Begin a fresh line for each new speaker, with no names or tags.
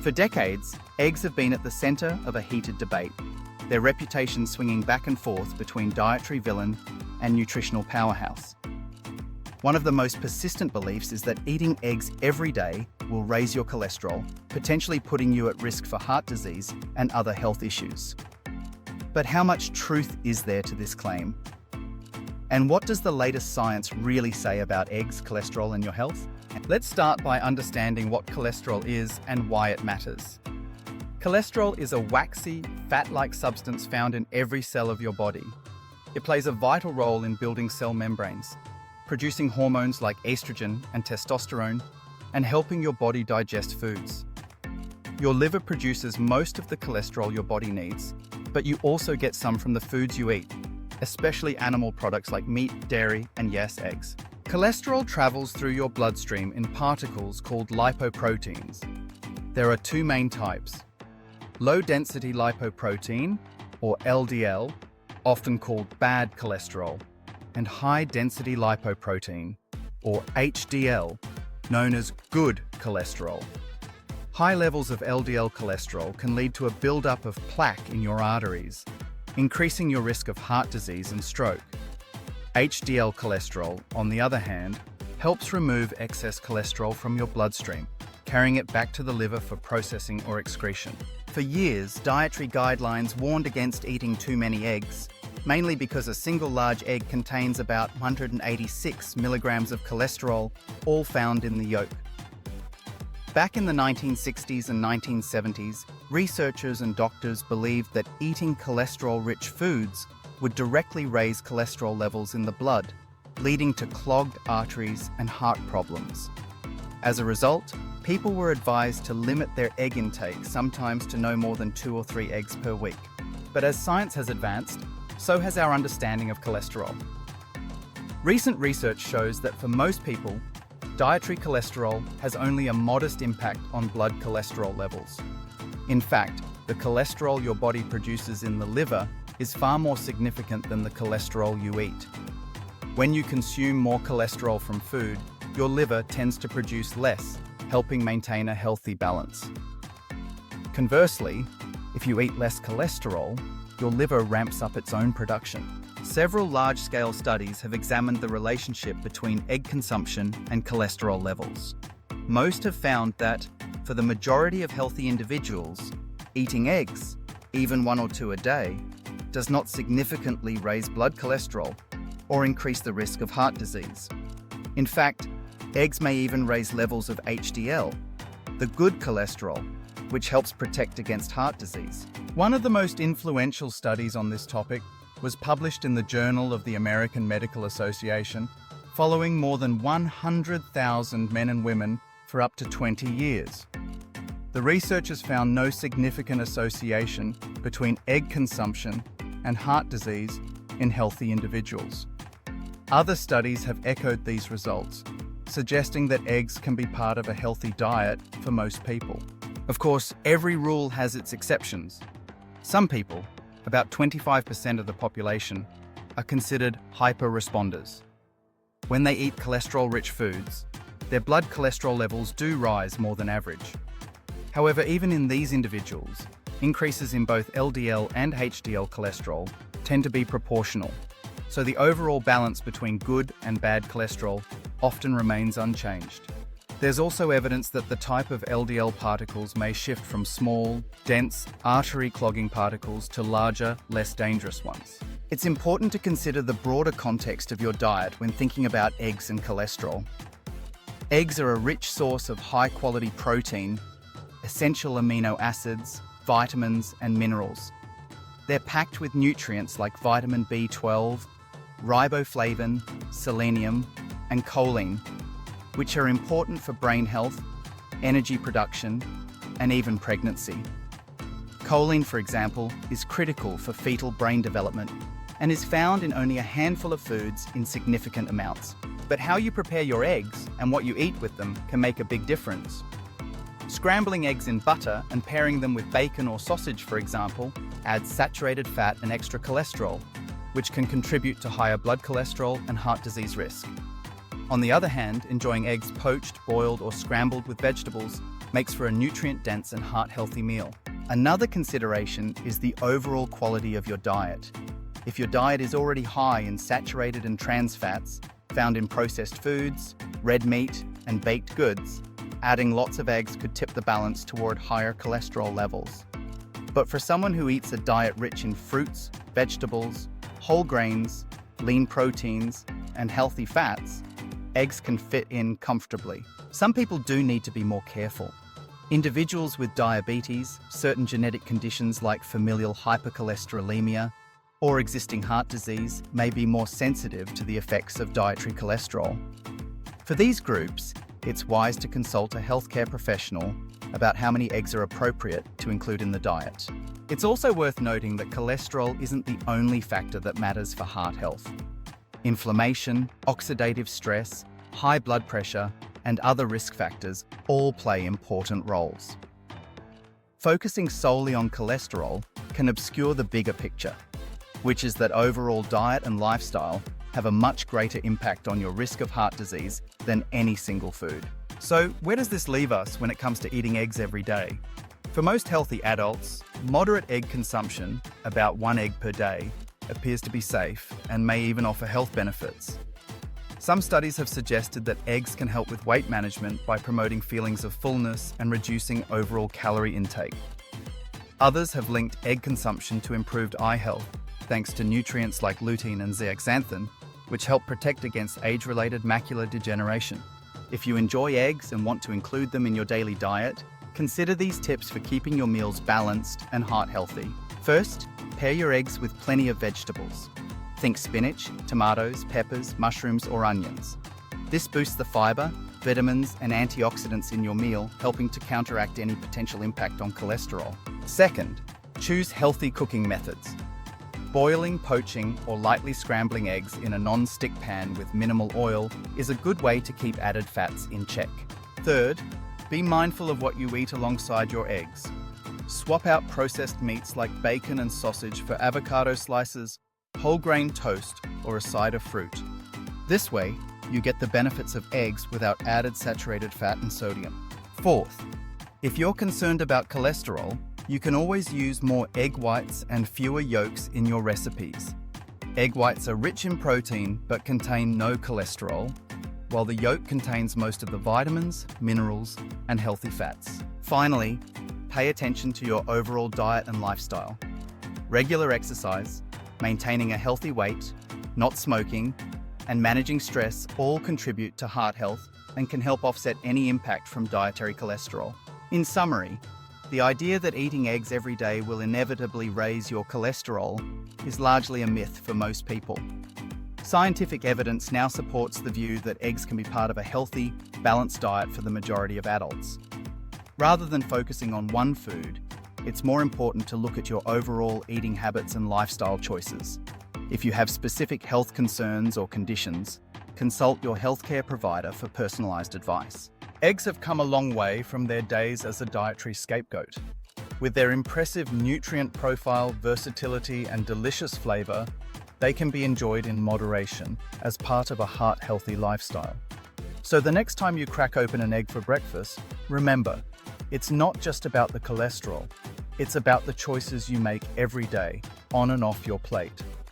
For decades, eggs have been at the centre of a heated debate, their reputation swinging back and forth between dietary villain and nutritional powerhouse. One of the most persistent beliefs is that eating eggs every day will raise your cholesterol, potentially putting you at risk for heart disease and other health issues. But how much truth is there to this claim? And what does the latest science really say about eggs, cholesterol, and your health? Let's start by understanding what cholesterol is and why it matters. Cholesterol is a waxy, fat-like substance found in every cell of your body. It plays a vital role in building cell membranes, producing hormones like estrogen and testosterone, and helping your body digest foods. Your liver produces most of the cholesterol your body needs, but you also get some from the foods you eat, especially animal products like meat, dairy, and yes, eggs. Cholesterol travels through your bloodstream in particles called lipoproteins. There are two main types: low-density lipoprotein, or LDL, often called bad cholesterol, and high-density lipoprotein, or HDL, known as good cholesterol. High levels of LDL cholesterol can lead to a buildup of plaque in your arteries, increasing your risk of heart disease and stroke. HDL cholesterol, on the other hand, helps remove excess cholesterol from your bloodstream, carrying it back to the liver for processing or excretion. For years, dietary guidelines warned against eating too many eggs, mainly because a single large egg contains about 186 milligrams of cholesterol, all found in the yolk. Back in the 1960s and 1970s, researchers and doctors believed that eating cholesterol-rich foods would directly raise cholesterol levels in the blood, leading to clogged arteries and heart problems. As a result, people were advised to limit their egg intake, sometimes to no more than 2 or 3 eggs per week. But as science has advanced, so has our understanding of cholesterol. Recent research shows that for most people, dietary cholesterol has only a modest impact on blood cholesterol levels. In fact, the cholesterol your body produces in the liver is far more significant than the cholesterol you eat. When you consume more cholesterol from food, your liver tends to produce less, helping maintain a healthy balance. Conversely, if you eat less cholesterol, your liver ramps up its own production. Several large-scale studies have examined the relationship between egg consumption and cholesterol levels. Most have found that, for the majority of healthy individuals, eating eggs, even 1 or 2 a day, does not significantly raise blood cholesterol or increase the risk of heart disease. In fact, eggs may even raise levels of HDL, the good cholesterol, which helps protect against heart disease. One of the most influential studies on this topic was published in the Journal of the American Medical Association, following more than 100,000 men and women for up to 20 years. The researchers found no significant association between egg consumption and heart disease in healthy individuals. Other studies have echoed these results, suggesting that eggs can be part of a healthy diet for most people. Of course, every rule has its exceptions. Some people, about 25% of the population, are considered hyper-responders. When they eat cholesterol-rich foods, their blood cholesterol levels do rise more than average. However, even in these individuals, increases in both LDL and HDL cholesterol tend to be proportional, so the overall balance between good and bad cholesterol often remains unchanged. There's also evidence that the type of LDL particles may shift from small, dense, artery-clogging particles to larger, less dangerous ones. It's important to consider the broader context of your diet when thinking about eggs and cholesterol. Eggs are a rich source of high-quality protein, essential amino acids, vitamins, and minerals. They're packed with nutrients like vitamin B12, riboflavin, selenium, and choline, which are important for brain health, energy production, and even pregnancy. Choline, for example, is critical for fetal brain development and is found in only a handful of foods in significant amounts. But how you prepare your eggs and what you eat with them can make a big difference. Scrambling eggs in butter and pairing them with bacon or sausage, for example, adds saturated fat and extra cholesterol, which can contribute to higher blood cholesterol and heart disease risk. On the other hand, enjoying eggs poached, boiled, or scrambled with vegetables makes for a nutrient-dense and heart-healthy meal. Another consideration is the overall quality of your diet. If your diet is already high in saturated and trans fats, found in processed foods, red meat, and baked goods, adding lots of eggs could tip the balance toward higher cholesterol levels. But for someone who eats a diet rich in fruits, vegetables, whole grains, lean proteins, and healthy fats, eggs can fit in comfortably. Some people do need to be more careful. Individuals with diabetes, certain genetic conditions like familial hypercholesterolemia, or existing heart disease may be more sensitive to the effects of dietary cholesterol. For these groups, it's wise to consult a healthcare professional about how many eggs are appropriate to include in the diet. It's also worth noting that cholesterol isn't the only factor that matters for heart health. Inflammation, oxidative stress, high blood pressure, and other risk factors all play important roles. Focusing solely on cholesterol can obscure the bigger picture, which is that overall diet and lifestyle have a much greater impact on your risk of heart disease than any single food. So, where does this leave us when it comes to eating eggs every day? For most healthy adults, moderate egg consumption, about 1 egg per day, appears to be safe and may even offer health benefits. Some studies have suggested that eggs can help with weight management by promoting feelings of fullness and reducing overall calorie intake. Others have linked egg consumption to improved eye health, thanks to nutrients like lutein and zeaxanthin, which help protect against age-related macular degeneration. If you enjoy eggs and want to include them in your daily diet, consider these tips for keeping your meals balanced and heart healthy. First, pair your eggs with plenty of vegetables. Think spinach, tomatoes, peppers, mushrooms, or onions. This boosts the fiber, vitamins, and antioxidants in your meal, helping to counteract any potential impact on cholesterol. Second, choose healthy cooking methods. Boiling, poaching, or lightly scrambling eggs in a non-stick pan with minimal oil is a good way to keep added fats in check. Third, be mindful of what you eat alongside your eggs. Swap out processed meats like bacon and sausage for avocado slices, whole grain toast, or a side of fruit. This way, you get the benefits of eggs without added saturated fat and sodium. Fourth, if you're concerned about cholesterol, you can always use more egg whites and fewer yolks in your recipes. Egg whites are rich in protein but contain no cholesterol, while the yolk contains most of the vitamins, minerals, and healthy fats. Finally, pay attention to your overall diet and lifestyle. Regular exercise, maintaining a healthy weight, not smoking, and managing stress all contribute to heart health and can help offset any impact from dietary cholesterol. In summary, the idea that eating eggs every day will inevitably raise your cholesterol is largely a myth for most people. Scientific evidence now supports the view that eggs can be part of a healthy, balanced diet for the majority of adults. Rather than focusing on one food, it's more important to look at your overall eating habits and lifestyle choices. If you have specific health concerns or conditions, consult your healthcare provider for personalized advice. Eggs have come a long way from their days as a dietary scapegoat. With their impressive nutrient profile, versatility, and delicious flavor, they can be enjoyed in moderation as part of a heart-healthy lifestyle. So the next time you crack open an egg for breakfast, remember, it's not just about the cholesterol, it's about the choices you make every day, on and off your plate.